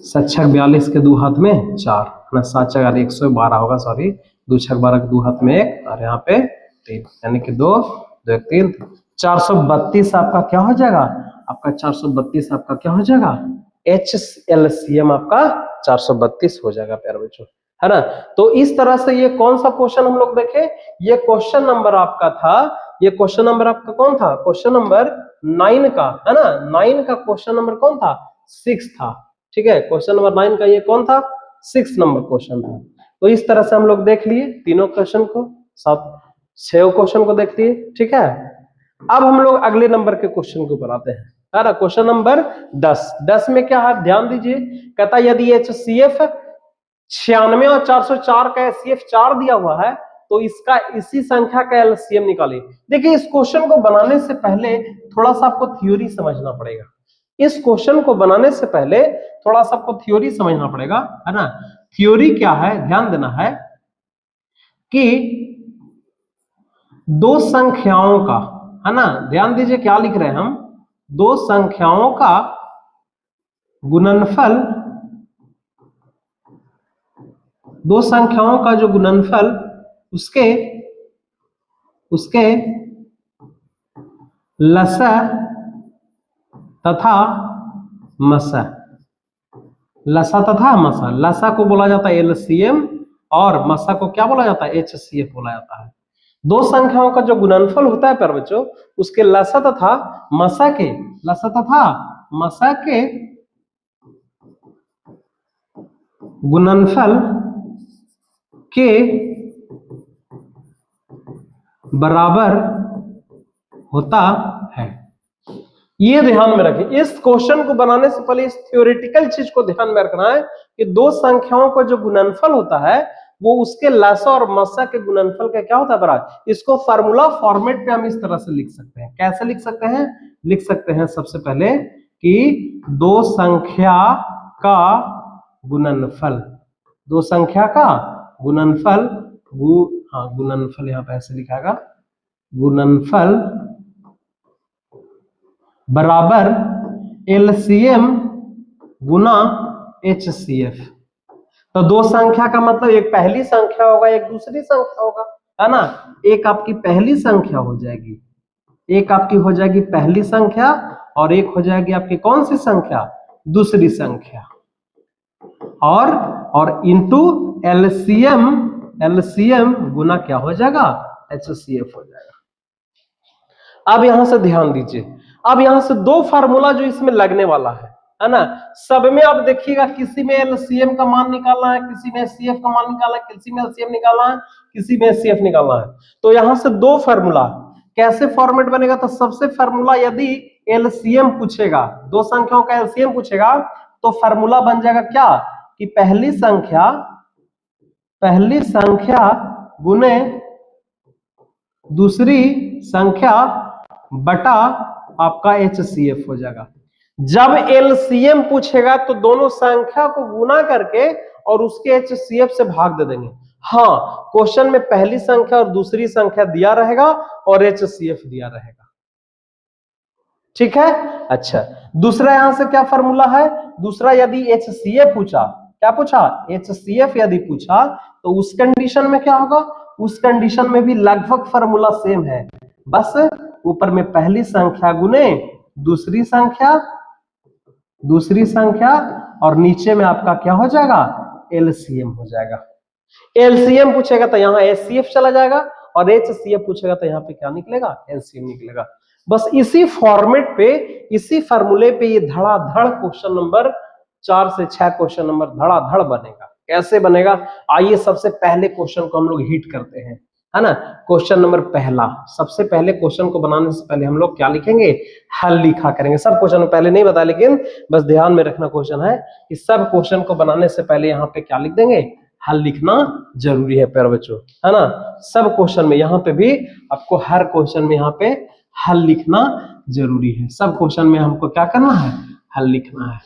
7 42 के 2 हाथ में 4 ना, 7 4 112 होगा, सॉरी 2 6 12 के 2 हाथ में 1 और यहाँ पे 3, यानी कि 2 2 1 3, 432 आपका क्या हो जाएगा, आपका 432 आपका क्या हो जाएगा, HCLCM आपका 432 हो जाएगा प्यारे बच्चों, है ना। तो इस तरह से ये कौन सा क्वेश्चन हम लोग देखे, ये क्वेश्चन नंबर आपका था, ये क्वेश्चन नंबर आपका कौन था, क्वेश्चन नंबर 9 का, है ना। 9 का क्वेश्चन नंबर कौन था, 6 था, ठीक है। क्वेश्चन नंबर 9 का ये कौन था, 6 नंबर क्वेश्चन था। तो इस तरह से हम लोग देख लिए तीनों क्वेश्चन को, 6 क्वेश्चन को देख लिए, ठीक है। अब हम लोग अगले नंबर के क्वेश्चन के ऊपर आते हैं, है ना। क्वेश्चन नंबर 10 में क्या है, ध्यान दीजिए, कहता यदि HCF 96 और 404 का HCF 4 दिया हुआ है तो इसका इसी संख्या का LCM निकालिए। देखिए इस क्वेश्चन को बनाने से पहले थोड़ा सा आपको थ्योरी समझना पड़ेगा, इस क्वेश्चन को बनाने से पहले थोड़ा सा आपको थ्योरी समझना पड़ेगा, है ना। थ्योरी क्या है, ध्यान देना है कि दो संख्याओं का, है ना, ध्यान दीजिए क्या लिख रहे हैं हम, दो संख्याओं का गुणनफल, दो संख्याओं का जो गुणनफल उसके लसा तथा मसा, लसा तथा मसा, लसा को बोला जाता है LCM और मसा को क्या बोला जाता है, HCF बोला जाता है। दो संख्याओं का जो गुणनफल होता है प्यारे बच्चों, उसके लसा तथा मसा के, लसा तथा मसा के गुणनफल के बराबर होता है। ये ध्यान में रखें, इस क्वेश्चन को बनाने से पहले इस थ्योरेटिकल चीज को ध्यान में रखना है कि दो संख्याओं का जो गुणनफल होता है वो उसके लसा और मसा के गुणनफल का क्या होता है, बराबर। इसको फार्मूला फॉर्मेट पे हम इस तरह से लिख सकते हैं, कैसे लिख सकते हैं, लिख सकते हैं सबसे पहले कि दो संख्या का गुणनफल, दो संख्या का गुणनफल, गुणनफल यहां पे ऐसे लिखागा, गुणनफल बराबर LCM गुना HCF। तो दो संख्या का मतलब एक पहली संख्या होगा एक दूसरी संख्या होगा, है ना। एक आपकी पहली संख्या हो जाएगी, एक आपकी हो जाएगी पहली संख्या और एक हो जाएगी आपकी कौन सी संख्या, दूसरी संख्या, और इनटू LCM गुना क्या हो जाएगा, HCF हो जाएगा। अब यहां से ध्यान दीजिए, अब यहां से दो फार्मूला जो इसमें लगने वाला है ना, सब में आप देखिएगा किसी में LCM का मान निकालना है, किसी में HCF का मान निकालना है, किसी में LCM निकालना है, किसी में HCF निकालना है। तो यहां से दो फार्मूला कैसे फॉर्मेट बनेगा, तो सबसे फार्मूला यदि LCM पूछेगा, दो संख्याओं का LCM पूछेगा तो फार्मूला बन जाएगा क्या, कि पहली संख्या गुने दूसरी संख्या बटा आपका HCF हो जाएगा। जब LCM पूछेगा तो दोनों संख्या को गुना करके और उसके HCF से भाग दे देंगे। हाँ, क्वेश्चन में पहली संख्या और दूसरी संख्या दिया रहेगा और HCF दिया रहेगा। ठीक है। अच्छा, दूसरा यहां से क्या फार्मूला है? दूसरा यदि HCF पूछा, क्या पूछा? HCF यदि पूछा तो उस कंडीशन में क्या होगा? उस कंडीशन में भी लगभग फार्मूला सेम है, बस ऊपर में पहली संख्या गुने दूसरी संख्या और नीचे में आपका क्या हो जाएगा? LCM हो जाएगा। LCM पूछेगा तो यहाँ HCF चला जाएगा और HCF पूछेगा तो यहाँ पे क्या निकलेगा? LCM निकलेगा। बस इसी फॉर्मेट पे, इसी फार्मूले पे ये धड़ाधड़ क्वेश्चन नंबर 4 से 6 क्वेश्चन नंबर धड़ाधड़ बनेगा। कैसे बनेगा? आइए सबसे पहले क्वेश्चन को हम लोग हिट करते हैं, है ना। क्वेश्चन नंबर पहला, सबसे पहले क्वेश्चन को बनाने से पहले हम लोग क्या लिखेंगे? हल लिखा करेंगे। सब क्वेश्चन में पहले नहीं बताया, लेकिन बस ध्यान में रखना क्वेश्चन है कि सब क्वेश्चन को बनाने से पहले यहाँ पे क्या लिख देंगे? हल लिखना जरूरी है प्यारे बच्चों, है ना। सब क्वेश्चन में यहाँ पे भी आपको हर क्वेश्चन में यहाँ पे हल लिखना जरूरी है। सब क्वेश्चन में हमको क्या करना है? हल लिखना है।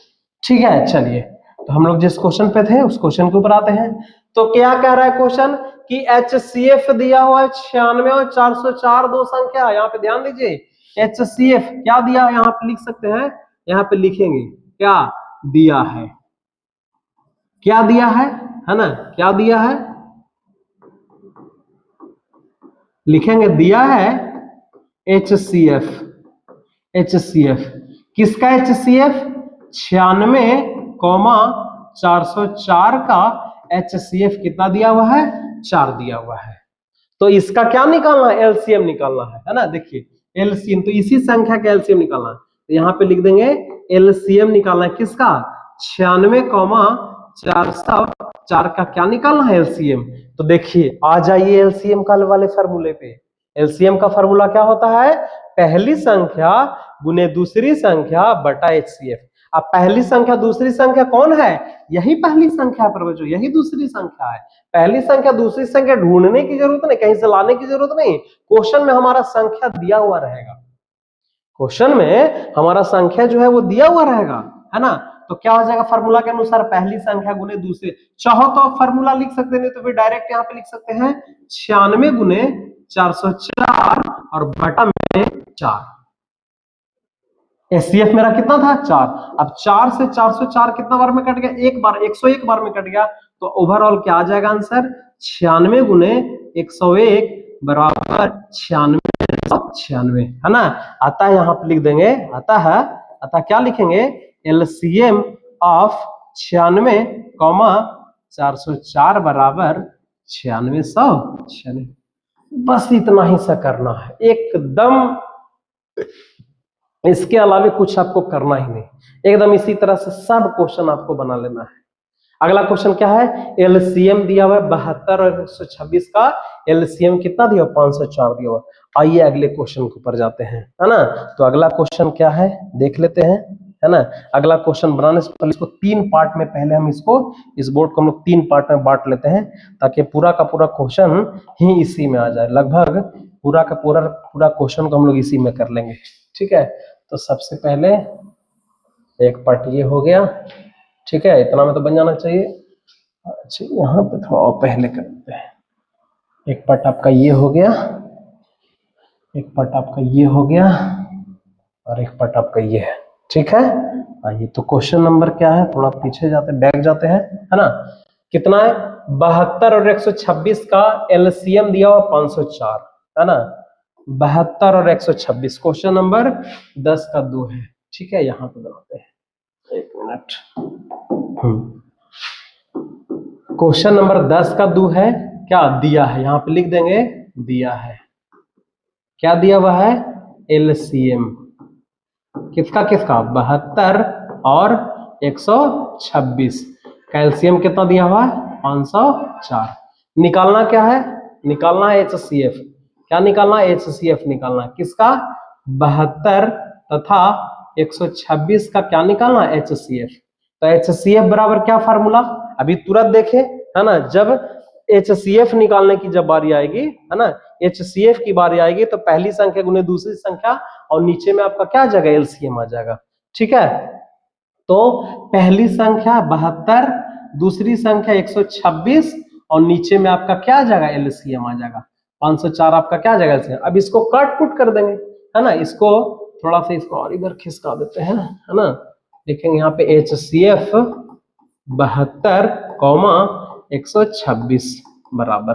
ठीक है, चलिए तो हम लोग जिस क्वेश्चन पे थे उस क्वेश्चन के ऊपर आते हैं। तो क्या कह रहा है क्वेश्चन कि HCF दिया हुआ है 96 और 404 दो संख्या। यहाँ पे ध्यान दीजिए, HCF क्या दिया है यहाँ पे लिख सकते हैं, यहाँ पे लिखेंगे क्या दिया है, क्या दिया है ना, क्या दिया है लिखेंगे, दिया है HCF। HCF किसका? HCF 96,404 का HCF कितना दिया हुआ है? 4 दिया हुआ है। तो इसका क्या निकालना है? LCM निकालना है ना। देखिए LCM, तो इसी संख्या का LCM निकालना है, तो यहाँ पे लिख देंगे LCM निकालना है किसका? 96,404 का क्या निकालना है? LCM। तो देखिए आ जाइए LCM का वाले फार्मूले पे। LCM का फार्मूला क्या होता है? पहली संख्या गुने दूसरी संख्या बटा HCF। अब पहली संख्या दूसरी संख्या कौन है? यही पहली संख्या पर बच्चों, यही दूसरी संख्या है। पहली संख्या दूसरी संख्या ढूंढने की जरूरत नहीं, कहीं से लाने की जरूरत नहीं। क्वेश्चन में हमारा संख्या दिया हुआ रहेगा, क्वेश्चन में हमारा संख्या जो है वो दिया हुआ रहेगा, है ना। तो क्या हो जाएगा? फार्मूला के अनुसार पहली संख्या गुने दूसरे। चाहो तो आप फार्मूला लिख सकते हैं, नहीं तो फिर डायरेक्ट यहाँ पे लिख सकते हैं 96 गुने 404 और बटा में 4। HCF मेरा कितना था? 4। अब 4 से 404 कितना बार में कट गया? एक बार, 101 बार में कट गया। तो ओवरऑल क्या आ जाएगा आंसर? 96 गुने 101 बराबर 96, है ना। आता है, यहाँ पे लिख देंगे, आता है, अतः क्या लिखेंगे? LCM ऑफ 96,404 बराबर 9696। बस इतना ही सा करना है, एकदम इसके अलावा कुछ आपको करना ही नहीं। एकदम इसी तरह से सब क्वेश्चन आपको बना लेना है। अगला क्वेश्चन क्या है? LCM दिया हुआ है 72 और 126 का LCM कितना दिया? 504 दिया हुआ। आइए अगले क्वेश्चन के ऊपर जाते हैं, है ना। तो अगला क्वेश्चन क्या है देख लेते हैं, है ना। अगला क्वेश्चन बनाने से पहले इसको 3 पार्ट में, पहले हम इसको, इस बोर्ड को हम लोग 3 पार्ट में बांट लेते हैं, ताकि पूरा का पूरा क्वेश्चन ही इसी में आ जाए। लगभग पूरा का पूरा क्वेश्चन को हम लोग इसी में कर लेंगे। ठीक है, तो सबसे पहले एक पार्ट ये हो गया, ठीक है, इतना में तो बन जाना चाहिए। अच्छा, यहाँ पे थोड़ा और पहले करते हैं। एक पार्ट आपका ये हो गया, एक पार्ट आपका ये हो गया और एक पार्ट आपका ये है। ठीक है, आइए तो क्वेश्चन नंबर क्या है, थोड़ा पीछे जाते, बैक जाते हैं, है ना। कितना है? 72 और 126 का LCM दिया हुआ 504, है ना। 72 और 126 क्वेश्चन नंबर 10 का 2 है। ठीक है, यहाँ पे बनाते हैं, एक मिनट। क्वेश्चन नंबर 10 का 2 है, क्या दिया है? यहाँ पे लिख देंगे दिया है, क्या दिया हुआ है? LCM किसका किसका? 72 और 126 का LCM कितना दिया हुआ है? 504। निकालना क्या है? निकालना है HCF। क्या निकालना है? HCF निकालना है किसका? 72 तथा 126 का क्या निकालना है? HCF। तो HCF बराबर क्या फार्मूला? अभी तुरंत देखें, है ना। जब HCF निकालने की जब बारी आएगी, है ना, HCF की बारी आएगी तो पहली संख्या गुने दूसरी संख्या और नीचे में आपका क्या आ जाएगा, LCM आ जाएगा। ठीक है, तो पहली संख्या 72, दूसरी संख्या 126 और नीचे में आपका क्या आ जाएगा, LCM आ जाएगा 504 आपका क्या आ जाएगा LCM। अब इसको काट कुट कर देंगे, है ना, इसको थोड़ा सा इसको और इधर खिसका देते हैं, है ना, देखेंगे यहाँ पे HCF 72,126 बराबर।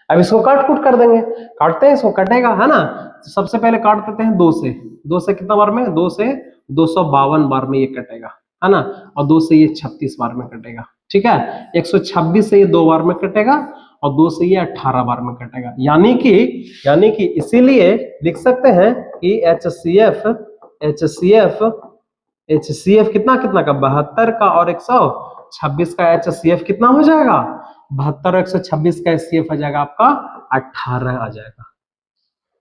अब इसको काट कुट कर देंगे, काटते हैं, इसको कटेगा, है ना, तो सबसे पहले काट देते हैं 2 से कितना बार में, 2 से 252 बार में ये कटेगा, है ना, और 2 से ये 36 बार में कटेगा। ठीक है, 126 से ये 2 बार में कटेगा और 2 से ये 18 बार में कटेगा। यानी कि इसीलिए लिख सकते हैं कि HCF कितना का 72 का और 126 का HCF कितना हो जाएगा, 72 और 126 का HCF आ जाएगा आपका 18 आ जाएगा।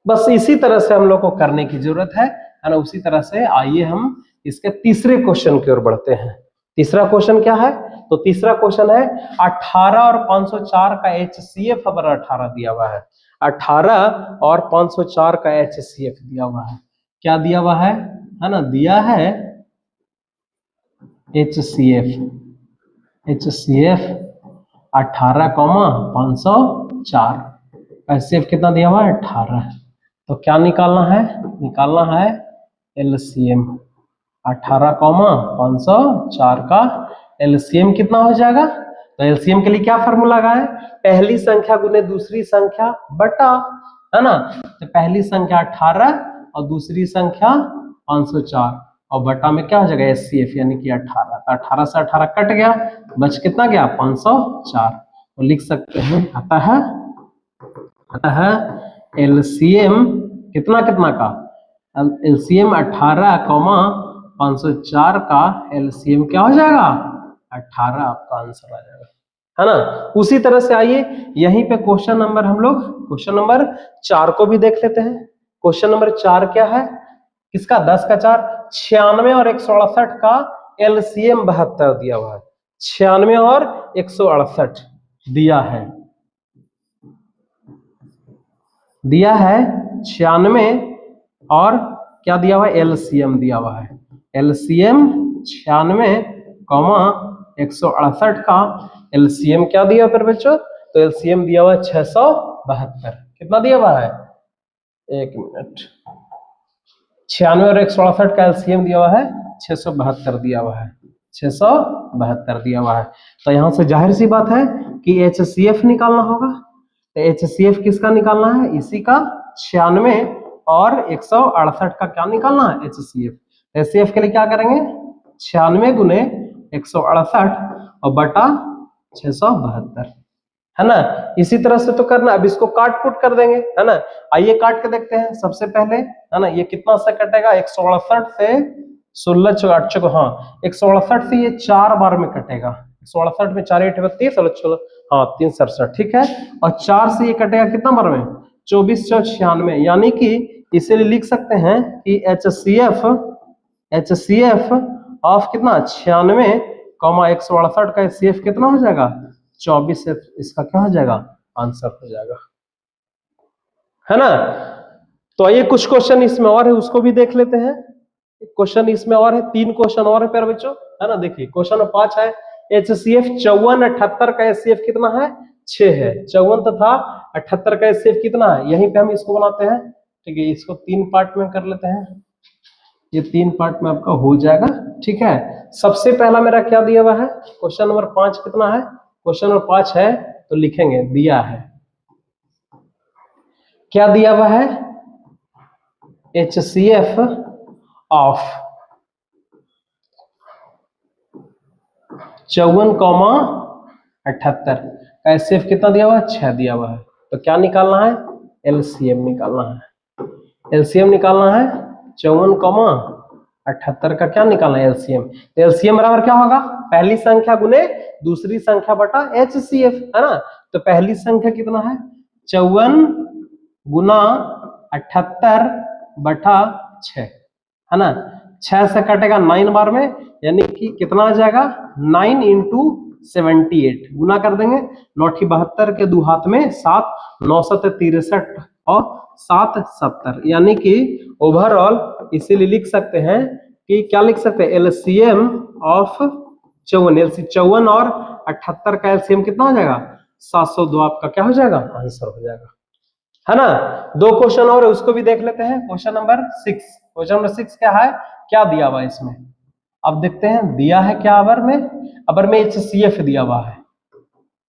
बस इसी तरह से हम लोग को करने की जरूरत है ना। उसी तरह से आइए हम इसके तीसरे क्वेश्चन की ओर बढ़ते हैं। तीसरा क्वेश्चन क्या है, तो तीसरा क्वेश्चन है 18 और 504 का HCF पर 18 दिया हुआ है। 18 और 504 का HCF दिया हुआ है। क्या दिया हुआ है ना, दिया है HCF 18,504, HCF कितना दिया हुआ है 18। तो क्या निकालना है, LCM 18,504 का LCM कितना हो जाएगा। तो LCM के लिए क्या फॉर्मूला है, पहली संख्या गुने दूसरी संख्या बटा, है ना, तो पहली संख्या 18 और दूसरी संख्या 504 और बटा में क्या हो जाएगा HCF यानी कि 18। तो 18 से 18 कट गया, बच कितना गया 504। तो लिख सकते हैं अतः LCM कितना का, LCM 18,504 का LCM क्या हो जाएगा 18 आपका आंसर आ जाएगा, है ना। उसी तरह से आइए यहीं पे क्वेश्चन नंबर 4 को भी देख लेते हैं। क्वेश्चन नंबर 4 क्या है, किसका 10 का 4, 96 और 168 का LCM 72 दिया हुआ है। 96 और 168 दिया है 96 और क्या दिया हुआ है, LCM दिया हुआ है। LCM 96,168 का LCM क्या दिया फिर बच्चों, तो LCM दिया हुआ है 672। कितना दिया हुआ है, एक मिनट, 96 और 168 का LCM दिया हुआ है 672 दिया हुआ है, 672 दिया हुआ है। तो यहां से जाहिर सी बात है कि HCF निकालना होगा। तो HCF किसका निकालना है, इसी का 96 और 168 का क्या निकालना है HCF। HCF के लिए क्या करेंगे, 96 गुने 168 और बटा 672, है ना। इसी तरह से तो करना। अब इसको काट कुट कर देंगे, है ना। आइए काट के देखते हैं सबसे पहले, है ना। ये कितना से कटेगा, 168 से 16 8 हाँ 168 से ये 4 बार में कटेगा। 168 में 4 8 32 और 3 67, ठीक है। और 4 से ये कटेगा कितना बार में, 24 4 96। यानी कि इसीलिए लिख सकते हैं कि HCF ऑफ कितना 96, 168 का HCF कितना हो जाएगा 24 से इसका क्या हो जाएगा आंसर हो जाएगा, है ना। तो आइए कुछ क्वेश्चन इसमें और है उसको भी देख लेते हैं। क्वेश्चन इसमें और है, 3 क्वेश्चन और है प्यारे बच्चों, है ना। देखिए क्वेश्चन नंबर 5 है HCF 54 78 का HCF कितना है 6 है। 54 तथा 78 का HCF कितना है, यहीं पे हम इसको बनाते हैं, ठीक है। इसको 3 पार्ट में कर लेते हैं, ये 3 पार्ट में आपका हो जाएगा, ठीक है। सबसे पहला मेरा क्या दिया हुआ है, क्वेश्चन नंबर 5 कितना है, क्वेश्चन नंबर 5 है तो लिखेंगे दिया है, क्या दिया हुआ है HCF ऑफ 54,78 का HCF कितना दिया हुआ है 6 दिया हुआ है। तो क्या निकालना है, LCM निकालना है। LCM निकालना है 54,78 का क्या निकालना है LCM। LCM बराबर क्या होगा, पहली संख्या गुने दूसरी संख्या बटा HCF, है ना। तो पहली संख्या कितना है 54 गुना 78 बटा 6, है ना। 6 से कटेगा 9 बार में, यानी कि कितना आ जाएगा 9 इंटू 78 गुना कर देंगे, 9 के 2 हाथ में 7, 9 7 63 और 7 70, यानी कि ओवरऑल इसीलिए लिख सकते हैं कि क्या लिख सकते हैं, एलसीएम ऑफ 54, एलसी 54 और 78 का एलसीएम कितना हो जाएगा, 702 आपका क्या हो जाएगा, आंसर हो जाएगा, है ना। 2 क्वेश्चन और है, उसको भी देख लेते हैं। क्वेश्चन नंबर 6, क्वेश्चन नंबर 6 क्या है, क्या दिया हुआ है इसमें, अब देखते हैं दिया है क्या। अबर में HCF दिया हुआ है,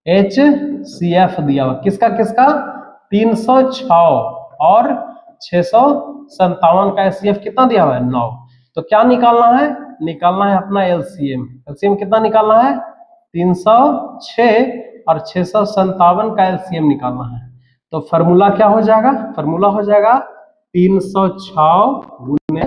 HCF दिया हुआ किसका किसका, 306 और 657 का HCF कितना दिया हुआ है, 9। तो क्या निकालना है, निकालना है अपना एलसीएम। एलसीएम कितना निकालना है, 306 और 657 का एलसीएम निकालना है। तो फॉर्मूला क्या हो जाएगा, फॉर्मूला हो जाएगा 306 गुने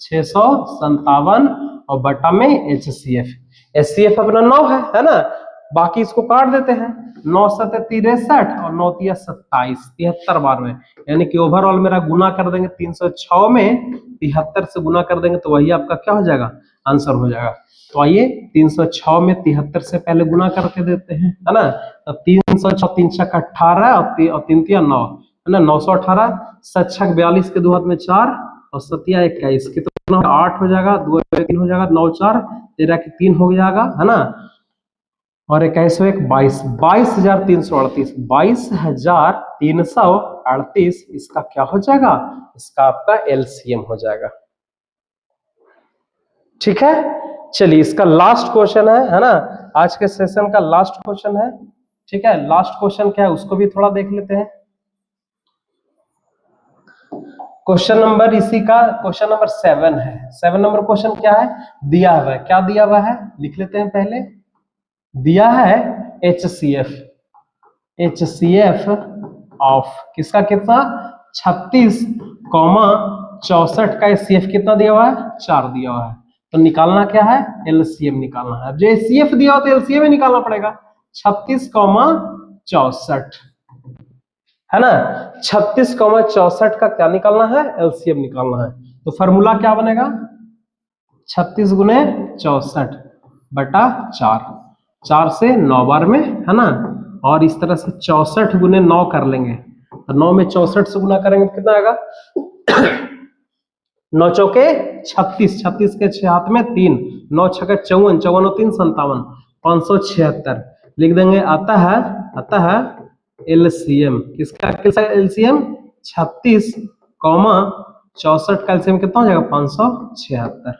657 और बटा में HCF। HCF अपना 9 है ना, बाकी इसको काट देते हैं, 9 7 63 और 9 3 27, 73 बार में, यानी कि ओवरऑल मेरा गुना कर देंगे 306 में 73 से गुना कर देंगे तो वही आपका क्या हो जाएगा, आंसर हो जाएगा। तो आइए 306 में 73 से पहले गुना करके देते हैं, है ना। तो 306 3 6 18 और 3 3 9, है ना, 918, 7 6 42 के 2 हाथ में 4 और 7 21, कितना 8 हो जाएगा, 2 3 हो जाएगा, 9 4 13 के 3 हो जाएगा, है ना, और 21 1 22, 22,338, 22,338 इसका क्या हो जाएगा, इसका आपका एलसीएम हो जाएगा। ठीक है, चलिए इसका लास्ट क्वेश्चन है ना, आज के सेशन का लास्ट क्वेश्चन है। ठीक है, लास्ट क्वेश्चन क्या है उसको भी थोड़ा देख लेते हैं। क्वेश्चन नंबर इसी का क्वेश्चन नंबर 7 है। 7 नंबर क्वेश्चन क्या है, दिया हुआ है, क्या दिया हुआ है लिख लेते हैं पहले। दिया है HCF, HCF ऑफ किसका कितना, 36,64 का HCF कितना दिया हुआ है, 4 दिया हुआ है। तो निकालना क्या है, एलसीएम निकालना है। जो HCF दिया हो तो एलसीएम ही निकालना पड़ेगा, 36,64 है ना, 36,64 का क्या निकालना है, एलसीएम निकालना है। तो फॉर्मूला क्या बनेगा, 36 गुने 64 बटा 4, 4 से 9 बार में, है ना, और इस तरह से 64 गुने 9 कर लेंगे, तो 9 में 64 से गुना करेंगे तो कितना आएगा, 9 चौके 36, 36 के 6 हाथ में 3, 9 छक्के 54, 54 और 3 57, 576 लिख देंगे। आता है एलसीएम किसका, एलसीएम 36,64 का एलसीएम कितना हो जाएगा, 576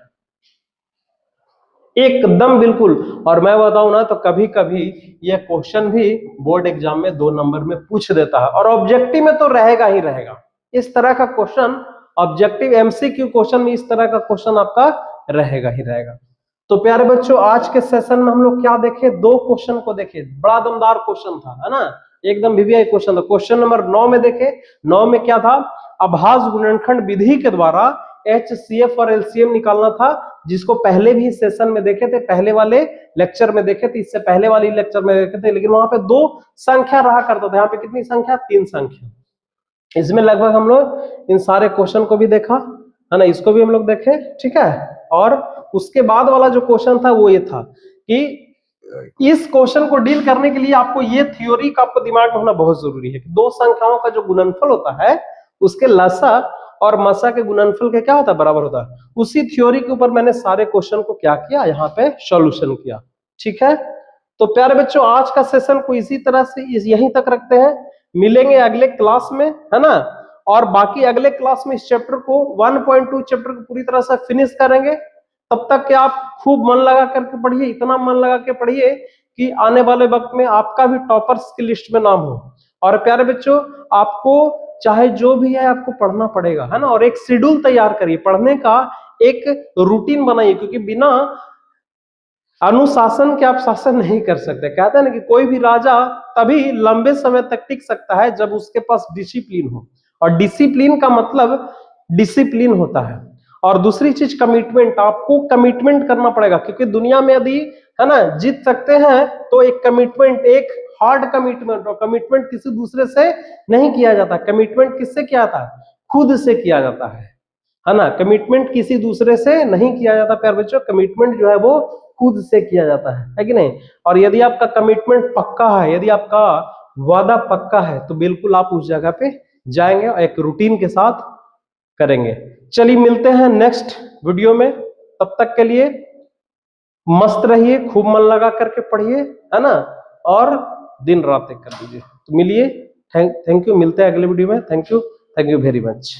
एकदम बिल्कुल। और मैं बताऊं ना तो कभी कभी ये क्वेश्चन भी बोर्ड एग्जाम में 2 नंबर में पूछ देता है, और ऑब्जेक्टिव में तो रहेगा ही रहेगा इस तरह का क्वेश्चन। ऑब्जेक्टिव एमसीक्यू क्वेश्चन में इस तरह का क्वेश्चन आपका रहेगा ही रहेगा। तो प्यारे बच्चों आज के सेशन में हम लोग क्या देखे, 2 क्वेश्चन को देखे, बड़ा दमदार क्वेश्चन था, है ना, एकदम वीवीआई क्वेश्चन था। क्वेश्चन नंबर 9 में देखे, 9 में क्या था, अभाज्य गुणनखंड विधि के द्वारा HCF और LCM निकालना था, जिसको पहले भी सेशन में देखे थे, पहले वाले लेक्चर में देखे थे, इससे पहले वाली लेक्चर में देखे थे, लेकिन वहां पे 2 संख्या रहा करता था, यहाँ पे कितनी संख्या, 3 संख्या। इसमें लगभग हम लोग इन सारे क्वेश्चन को भी देखा, है ना, इसको भी हम लोग देखे, ठीक है। और उसके बाद वाला जो क्वेश्चन था वो ये था कि इस क्वेश्चन को डील करने के लिए आपको ये थ्योरी का आपको दिमाग में होना बहुत जरूरी है कि 2 संख्याओं का जो गुणनफल होता है उसके लसा और मसा के गुणनफल के क्या होता है, बराबर होता है। उसी थ्योरी के ऊपर मैंने सारे क्वेश्चन को क्या किया, यहाँ पे सॉल्यूशन किया। ठीक है, तो प्यारे बच्चों आज का सेशन को इसी तरह से यहीं तक रखते हैं, मिलेंगे अगले क्लास में, है ना, और बाकी अगले क्लास में इस चैप्टर को 1.2 चैप्टर को पूरी तरह से फिनिश करेंगे। तब तक कि आप खूब मन लगा करके पढ़िए, इतना मन लगा के पढ़िए कि आने वाले वक्त में आपका भी टॉपर्स की लिस्ट में नाम हो। और प्यारे बच्चों आपको चाहे जो भी है आपको पढ़ना पड़ेगा, है ना, और एक शेड्यूल तैयार करिए, पढ़ने का एक रूटीन बनाइए, क्योंकि बिना अनुशासन के आप शासन नहीं कर सकते। कहते हैं ना कि कोई भी राजा तभी लंबे समय तक टिक सकता है जब उसके पास डिसिप्लिन हो, और डिसिप्लिन का मतलब डिसिप्लिन होता है। और दूसरी चीज कमिटमेंट, आपको कमिटमेंट करना पड़ेगा, क्योंकि दुनिया में यदि, है ना, जीत सकते हैं तो एक कमिटमेंट, एक हार्ड कमिटमेंट, और कमिटमेंट किसी दूसरे से नहीं किया जाता, कमिटमेंट किससे किया जाता है, खुद से किया जाता है है ना। कमिटमेंट किसी दूसरे से नहीं किया जाता प्यारे बच्चों, कमिटमेंट जो है वो खुद से किया जाता है कि नहीं। और यदि आपका कमिटमेंट पक्का है, यदि आपका वादा पक्का है, तो बिल्कुल आप उस जगह पे जाएंगे और एक रूटीन के साथ करेंगे। चलिए मिलते हैं नेक्स्ट वीडियो में, तब तक के लिए मस्त रहिए, खूब मन लगा करके पढ़िए, है ना, और दिन रात एक कर दीजिए। तो मिलिए, थैंक यू, मिलते हैं अगले वीडियो में। Thank you very much.